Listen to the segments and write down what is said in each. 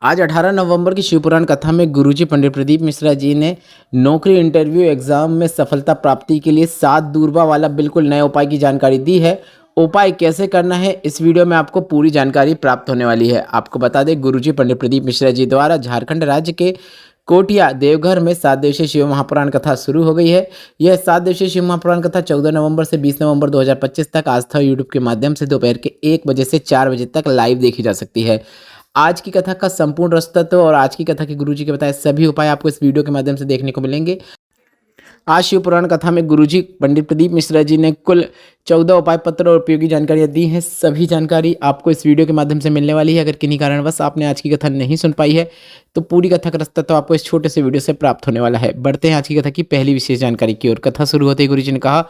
आज 18 नवंबर की शिवपुराण कथा में गुरुजी पंडित प्रदीप मिश्रा जी ने नौकरी इंटरव्यू एग्जाम में सफलता प्राप्ति के लिए 7 दूरबा वाला बिल्कुल नए उपाय की जानकारी दी है। उपाय कैसे करना है इस वीडियो में आपको पूरी जानकारी प्राप्त होने वाली है। आपको बता दें गुरुजी पंडित प्रदीप मिश्रा जी द्वारा झारखंड राज्य के कोटिया देवघर में 7 दिवसीय शिव महापुराण कथा शुरू हो गई है। यह 7 दिवसीय शिव महापुराण कथा 14 नवंबर से 20 नवंबर 2025 तक आस्था यूट्यूब के माध्यम से दोपहर के 1 बजे से 4 बजे तक लाइव देखी जा सकती है। आज की कथा का संपूर्ण रसतत्व और आज की कथा के गुरुजी के बताए सभी उपाय आपको इस वीडियो के माध्यम से देखने को मिलेंगे। आज शिव पुराण कथा में गुरुजी पंडित प्रदीप मिश्रा जी ने कुल 14 उपाय पत्र और उपयोगी जानकारियां दी हैं। सभी जानकारी आपको इस वीडियो के माध्यम से मिलने वाली है। अगर किन्हीं कारणवश आपने आज की कथा नहीं सुन पाई है तो पूरी कथा का रसतत्व आपको इस छोटे से वीडियो से प्राप्त होने वाला है। बढ़ते हैं आज की कथा की पहली विशेष जानकारी की ओर। कथा शुरू होते ही गुरुजी ने कहा,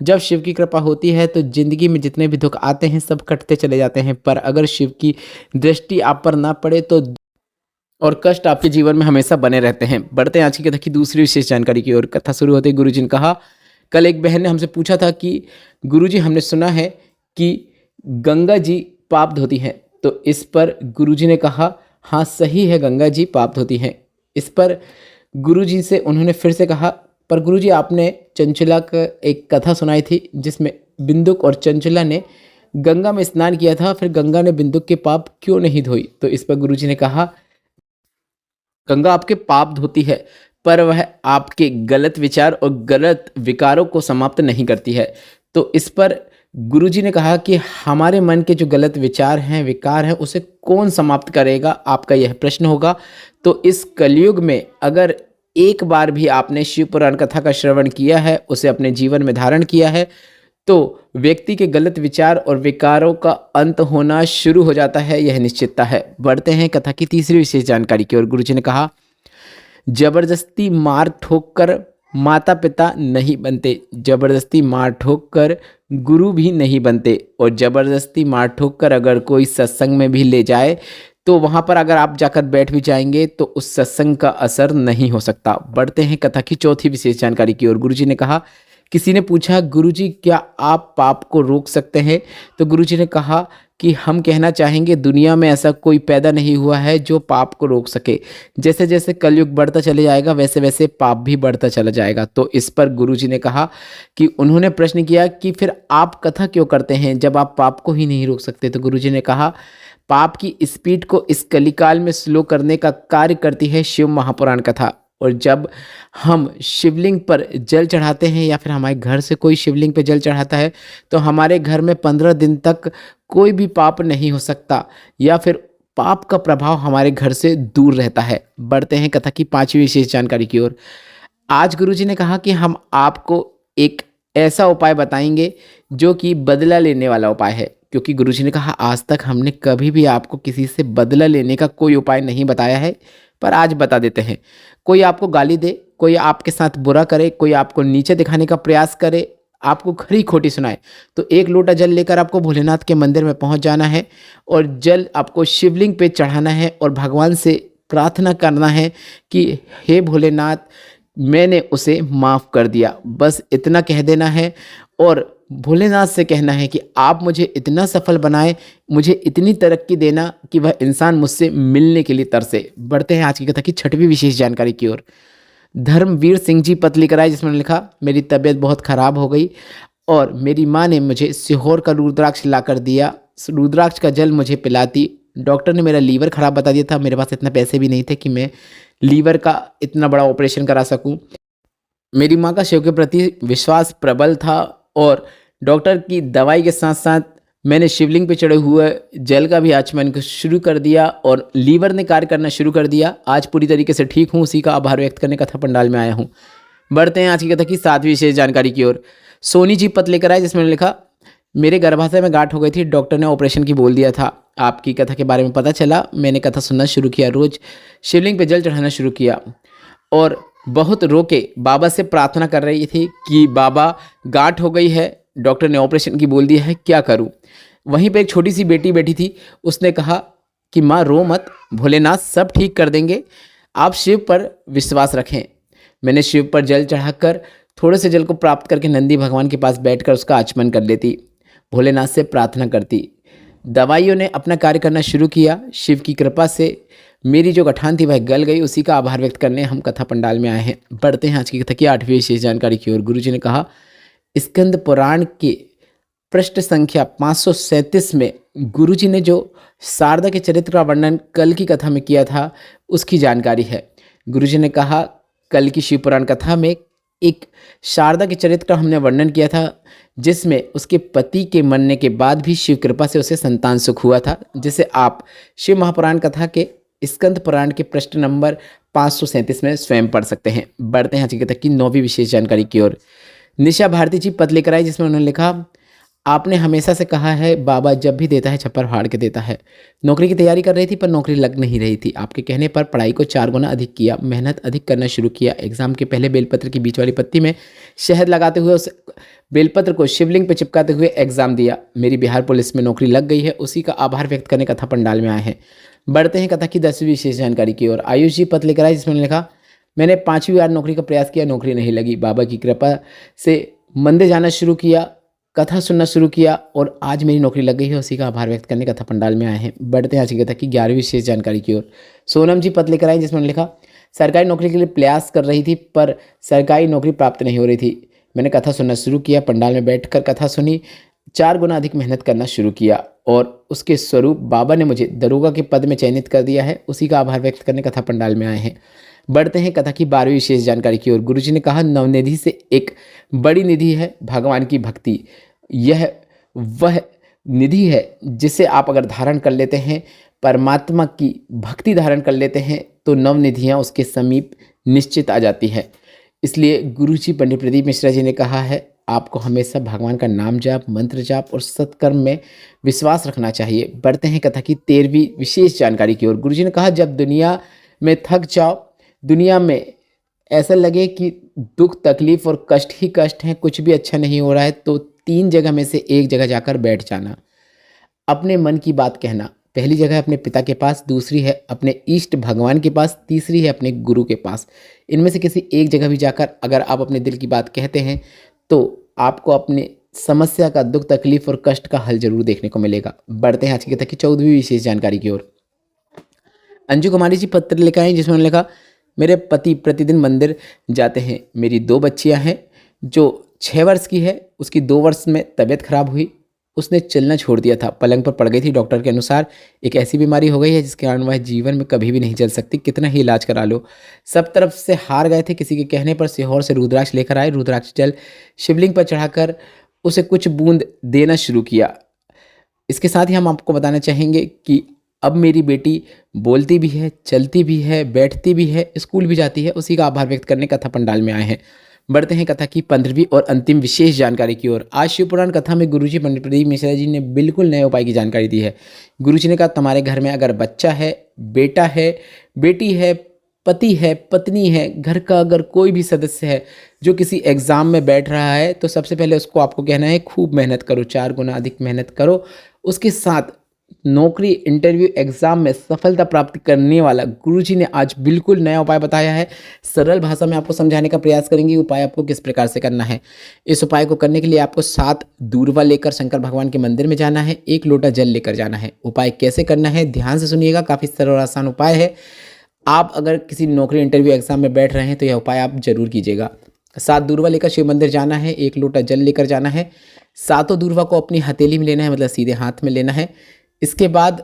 जब शिव की कृपा होती है तो जिंदगी में जितने भी दुख आते हैं सब कटते चले जाते हैं, पर अगर शिव की दृष्टि आप पर ना पड़े तो और कष्ट आपके जीवन में हमेशा बने रहते हैं। बढ़ते हैं आज की कथा की दूसरी विशेष जानकारी की ओर। कथा शुरू होते ही गुरुजी ने कहा, कल एक बहन ने हमसे पूछा था कि गुरुजी हमने सुना है कि गंगा जी पाप धोती हैं। तो इस पर गुरुजी ने कहा, हाँ सही है, गंगा जी पाप धोती हैं। इस पर गुरुजी से उन्होंने फिर से कहा, पर गुरुजी आपने चंचला का एक कथा सुनाई थी जिसमें बिंदुक और चंचला ने गंगा में स्नान किया था, फिर गंगा ने बिंदुक के पाप क्यों नहीं धोई। तो इस पर गुरुजी ने कहा, गंगा आपके पाप धोती है पर वह आपके गलत विचार और गलत विकारों को समाप्त नहीं करती है। तो इस पर गुरुजी ने कहा कि हमारे मन के जो गलत विचार हैं, विकार हैं, उसे कौन समाप्त करेगा, आपका यह प्रश्न होगा। तो इस कलयुग में अगर एक बार भी आपने शिव पुराण कथा का श्रवण किया है, उसे अपने जीवन में धारण किया है, तो व्यक्ति के गलत विचार और विकारों का अंत होना शुरू हो जाता है, यह निश्चितता है। बढ़ते हैं कथा की तीसरी विशेष जानकारी की ओर। गुरुजी ने कहा, जबरदस्ती मार ठोक कर माता पिता नहीं बनते, जबरदस्ती मार ठोक कर गुरु भी नहीं बनते, और जबरदस्ती मार ठोक कर अगर कोई सत्संग में भी ले जाए तो वहाँ पर अगर आप जाकर बैठ भी जाएंगे तो उस सत्संग का असर नहीं हो सकता। बढ़ते हैं कथा की चौथी विशेष जानकारी की ओर। गुरुजी ने कहा, किसी ने पूछा, गुरुजी क्या आप पाप को रोक सकते हैं। तो गुरुजी ने कहा कि हम कहना चाहेंगे दुनिया में ऐसा कोई पैदा नहीं हुआ है जो पाप को रोक सके। जैसे जैसे कलयुग बढ़ता चले जाएगा वैसे वैसे पाप भी बढ़ता चला जाएगा। तो इस पर गुरुजी ने कहा कि उन्होंने प्रश्न किया कि फिर आप कथा क्यों करते हैं जब आप पाप को ही नहीं रोक सकते। तो गुरुजी ने कहा, पाप की स्पीड को इस कलिकाल में स्लो करने का कार्य करती है शिव महापुराण कथा। और जब हम शिवलिंग पर जल चढ़ाते हैं या फिर हमारे घर से कोई शिवलिंग पर जल चढ़ाता है तो हमारे घर में 15 दिन तक कोई भी पाप नहीं हो सकता या फिर पाप का प्रभाव हमारे घर से दूर रहता है। बढ़ते हैं कथा की पांचवी विशेष जानकारी की ओर। आज गुरुजी ने कहा कि हम आपको एक ऐसा उपाय बताएंगे जो कि बदला लेने वाला उपाय है, क्योंकि गुरुजी ने कहा आज तक हमने कभी भी आपको किसी से बदला लेने का कोई उपाय नहीं बताया है, पर आज बता देते हैं। कोई आपको गाली दे, कोई आपके साथ बुरा करे, कोई आपको नीचे दिखाने का प्रयास करे, आपको खरी खोटी सुनाए, तो एक लोटा जल लेकर आपको भोलेनाथ के मंदिर में पहुंच जाना है और जल आपको शिवलिंग पे चढ़ाना है और भगवान से प्रार्थना करना है कि हे भोलेनाथ, मैंने उसे माफ़ कर दिया। बस इतना कह देना है और भोलेनाथ से कहना है कि आप मुझे इतना सफल बनाए, मुझे इतनी तरक्की देना कि वह इंसान मुझसे मिलने के लिए तरसे। बढ़ते हैं आज की कथा की छठवीं विशेष जानकारी की ओर। धर्मवीर सिंह जी पत्र लेकर आए जिसमें लिखा, मेरी तबीयत बहुत ख़राब हो गई और मेरी माँ ने मुझे सीहोर का रुद्राक्ष ला कर दिया, रुद्राक्ष का जल मुझे पिलाती। डॉक्टर ने मेरा लीवर ख़राब बता दिया था, मेरे पास इतना पैसे भी नहीं थे कि मैं लीवर का इतना बड़ा ऑपरेशन करा सकूं। मेरी माँ का शिव के प्रति विश्वास प्रबल था और डॉक्टर की दवाई के साथ साथ मैंने शिवलिंग पे चढ़े हुए जल का भी आचमन शुरू कर दिया और लीवर ने कार्य करना शुरू कर दिया। आज पूरी तरीके से ठीक हूँ, उसी का आभार व्यक्त करने कथा पंडाल में आया हूँ। बढ़ते हैं आज की कथा की सातवीं विशेष जानकारी की ओर। सोनी जी पत्र लेकर आए जिसमें लिखा, मेरे गर्भाशय में गांठ हो गई थी, डॉक्टर ने ऑपरेशन की बोल दिया था। आपकी कथा के बारे में पता चला, मैंने कथा सुनना शुरू किया, रोज शिवलिंग पे जल चढ़ाना शुरू किया और बहुत रोके बाबा से प्रार्थना कर रही थी कि बाबा गांठ हो गई है, डॉक्टर ने ऑपरेशन की बोल दिया है, क्या करूं। वहीं पे एक छोटी सी बेटी बैठी थी, उसने कहा कि माँ रो मत, भोलेनाथ सब ठीक कर देंगे, आप शिव पर विश्वास रखें। मैंने शिव पर जल चढ़ाकर थोड़े से जल को प्राप्त करके नंदी भगवान के पास बैठकर उसका आचमन कर लेती, भोलेनाथ से प्रार्थना करती। दवाइयों ने अपना कार्य करना शुरू किया। शिव की कृपा से मेरी जो गठान थी वह गल गई, उसी का आभार व्यक्त करने हम कथा पंडाल में आए हैं। बढ़ते हैं आज की कथा की 8वीं विशेष जानकारी की ओर। गुरुजी ने कहा, स्कंद पुराण के पृष्ठ संख्या 537 में गुरुजी ने जो शारदा के चरित्र का वर्णन कल की कथा में किया था उसकी जानकारी है। गुरुजी ने कहा, कल की शिव पुराण कथा में एक शारदा के चरित्र का हमने वर्णन किया था, जिसमें उसके पति के मरने के बाद भी शिव कृपा से उसे संतान सुख हुआ था, जिसे आप शिव महापुराण कथा के स्कंद पुराण के पृष्ठ नंबर 537 में स्वयं पढ़ सकते हैं। बढ़ते हैं आज की कथा की 9वीं विशेष जानकारी की ओर। निशा भारती जी पत्र लेकर आई, जिसमें उन्होंने लिखा, आपने हमेशा से कहा है बाबा जब भी देता है छप्पर फाड़ के देता है। नौकरी की तैयारी कर रही थी पर नौकरी लग नहीं रही थी। आपके कहने पर पढ़ाई को 4 गुना अधिक किया, मेहनत अधिक करना शुरू किया। एग्जाम के पहले बेलपत्र की बीच वाली पत्ती में शहद लगाते हुए उस बेलपत्र को शिवलिंग पर चिपकाते हुए एग्जाम दिया। मेरी बिहार पुलिस में नौकरी लग गई है, उसी का आभार व्यक्त करने कथा पंडाल में आए हैं। बढ़ते हैं कथा की 10वीं विशेष जानकारी की ओर। आयुष जी पत्र लेकर आए, जिसमें लिखा, मैंने 5वीं बार नौकरी का प्रयास किया, नौकरी नहीं लगी। बाबा की कृपा से मंदिर जाना शुरू किया, कथा सुनना शुरू किया और आज मेरी नौकरी लग गई है, उसी का आभार व्यक्त करने कथा पंडाल में आए हैं। बढ़ते हैं आज की कथा की 11वीं विशेष जानकारी की ओर। सोनम जी पत्र लेकर आई, जिसमें लिखा, सरकारी नौकरी के लिए प्रयास कर रही थी पर सरकारी नौकरी प्राप्त नहीं हो रही थी। मैंने कथा सुनना शुरू किया, पंडाल में बैठकर कथा सुनी, 4 गुना अधिक मेहनत करना शुरू किया और उसके स्वरूप बाबा ने मुझे दरोगा के पद में चयनित कर दिया है, उसी का आभार व्यक्त करने कथा पंडाल में आए हैं। बढ़ते हैं कथा की 12वीं विशेष जानकारी की ओर। गुरुजी ने कहा, नवनिधि से एक बड़ी निधि है भगवान की भक्ति। यह वह निधि है जिसे आप अगर धारण कर लेते हैं, परमात्मा की भक्ति धारण कर लेते हैं, तो नवनिधियाँ उसके समीप निश्चित आ जाती है। इसलिए गुरुजी पंडित प्रदीप मिश्रा जी ने कहा है, आपको हमेशा भगवान का नाम जाप, मंत्र जाप और सत्कर्म में विश्वास रखना चाहिए। बढ़ते हैं कथा की 13वीं विशेष जानकारी की ओर। गुरुजी ने कहा, जब दुनिया में थक जाओ, दुनिया में ऐसा लगे कि दुख तकलीफ और कष्ट ही कष्ट हैं, कुछ भी अच्छा नहीं हो रहा है, तो 3 जगह में से एक जगह जाकर बैठ जाना। अपने मन की बात कहना। पहली जगह है अपने पिता के पास, दूसरी है अपने इष्ट भगवान के पास, तीसरी है अपने गुरु के पास। इनमें से किसी एक जगह भी जाकर अगर आप अपने दिल की बात कहते हैं तो आपको अपनी समस्या का, दुख तकलीफ और कष्ट का हल जरूर देखने को मिलेगा। बढ़ते हैं आज की कथा की 14वीं विशेष जानकारी की ओर। अंजू कुमारी जी पत्र लेकर आए, जिसमें उन्होंने लिखा, मेरे पति प्रतिदिन मंदिर जाते हैं। मेरी 2 बच्चियां हैं, जो 6 वर्ष की है, उसकी 2 वर्ष में तबीयत खराब हुई, उसने चलना छोड़ दिया था, पलंग पर पड़ गई थी। डॉक्टर के अनुसार एक ऐसी बीमारी हो गई है जिसके कारण वह जीवन में कभी भी नहीं चल सकती, कितना ही इलाज करा लो। सब तरफ से हार गए थे। किसी के कहने पर सीहोर से रुद्राक्ष लेकर आए, रुद्राक्ष जल शिवलिंग पर चढ़ाकर उसे कुछ बूंद देना शुरू किया। इसके साथ ही हम आपको बताना चाहेंगे कि अब मेरी बेटी बोलती भी है, चलती भी है, बैठती भी है, स्कूल भी जाती है, उसी का आभार व्यक्त करने कथा पंडाल में आए हैं। बढ़ते हैं कथा की 15वीं और अंतिम विशेष जानकारी की ओर। आज शिवपुराण कथा में गुरुजी पंडित प्रदीप मिश्रा जी ने बिल्कुल नए उपाय की जानकारी दी है। गुरुजी ने कहा, तुम्हारे घर में अगर बच्चा है, बेटा है, बेटी है, पति है, पत्नी है, घर का अगर कोई भी सदस्य है जो किसी एग्ज़ाम में बैठ रहा है, तो सबसे पहले उसको आपको कहना है, खूब मेहनत करो, 4 गुना अधिक मेहनत करो। उसके साथ नौकरी, इंटरव्यू, एग्जाम में सफलता प्राप्त करने वाला गुरुजी ने आज बिल्कुल नया उपाय बताया है। सरल भाषा में आपको समझाने का प्रयास करेंगे उपाय आपको किस प्रकार से करना है। इस उपाय को करने के लिए आपको 7 दूर्वा लेकर शंकर भगवान के मंदिर में जाना है, 1 लोटा जल लेकर जाना है। उपाय कैसे करना है ध्यान से सुनिएगा, काफ़ी सरल और आसान उपाय है। आप अगर किसी नौकरी, इंटरव्यू, एग्जाम में बैठ रहे हैं तो यह उपाय आप जरूर कीजिएगा। 7 दूर्वा लेकर शिव मंदिर जाना है, 1 लोटा जल लेकर जाना है। 7 दूर्वा को अपनी हथेली में लेना है, मतलब सीधे हाथ में लेना है। इसके बाद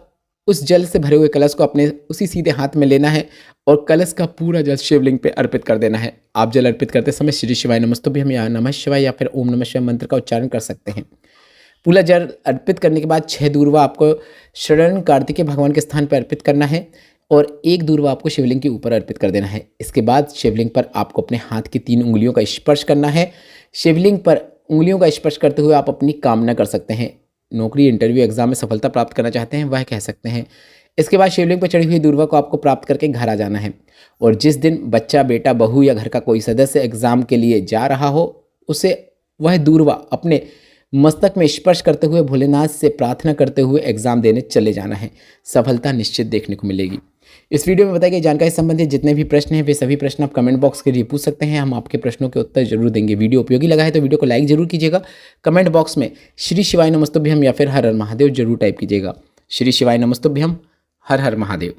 उस जल से भरे हुए कलश को अपने उसी सीधे हाथ में लेना है और कलश का पूरा जल शिवलिंग पे अर्पित कर देना है। आप जल अर्पित करते समय श्री शिवाय नमस्तुभ्यम या नमः शिवाय या फिर ओम नमः शिवाय मंत्र का उच्चारण कर सकते हैं। पूरा जल अर्पित करने के बाद 6 दूर्वा आपको शरण कार्तिकेय भगवान के स्थान पर अर्पित करना है और 1 दूर्वा आपको शिवलिंग के ऊपर अर्पित कर देना है। इसके बाद शिवलिंग पर आपको अपने हाथ की 3 उंगलियों का स्पर्श करना है। शिवलिंग पर उंगलियों का स्पर्श करते हुए आप अपनी कामना कर सकते हैं। नौकरी, इंटरव्यू, एग्जाम में सफलता प्राप्त करना चाहते हैं वह कह सकते हैं। इसके बाद शिवलिंग पर चढ़ी हुई दूर्वा को आपको प्राप्त करके घर आ जाना है और जिस दिन बच्चा, बेटा, बहू या घर का कोई सदस्य एग्जाम के लिए जा रहा हो, उसे वह दूर्वा अपने मस्तक में स्पर्श करते हुए भोलेनाथ से प्रार्थना करते हुए एग्जाम देने चले जाना है। सफलता निश्चित देखने को मिलेगी। इस वीडियो में बताई गई जानकारी संबंधित जितने भी प्रश्न हैं वे सभी प्रश्न आप कमेंट बॉक्स के लिए पूछ सकते हैं, हम आपके प्रश्नों के उत्तर जरूर देंगे। वीडियो उपयोगी लगा है तो वीडियो को लाइक जरूर कीजिएगा। कमेंट बॉक्स में श्री शिवाय नमस्तुभ्यम या फिर हर हर महादेव जरूर टाइप कीजिएगा। श्री शिवाय नमस्तुभ्यम, हर हर महादेव।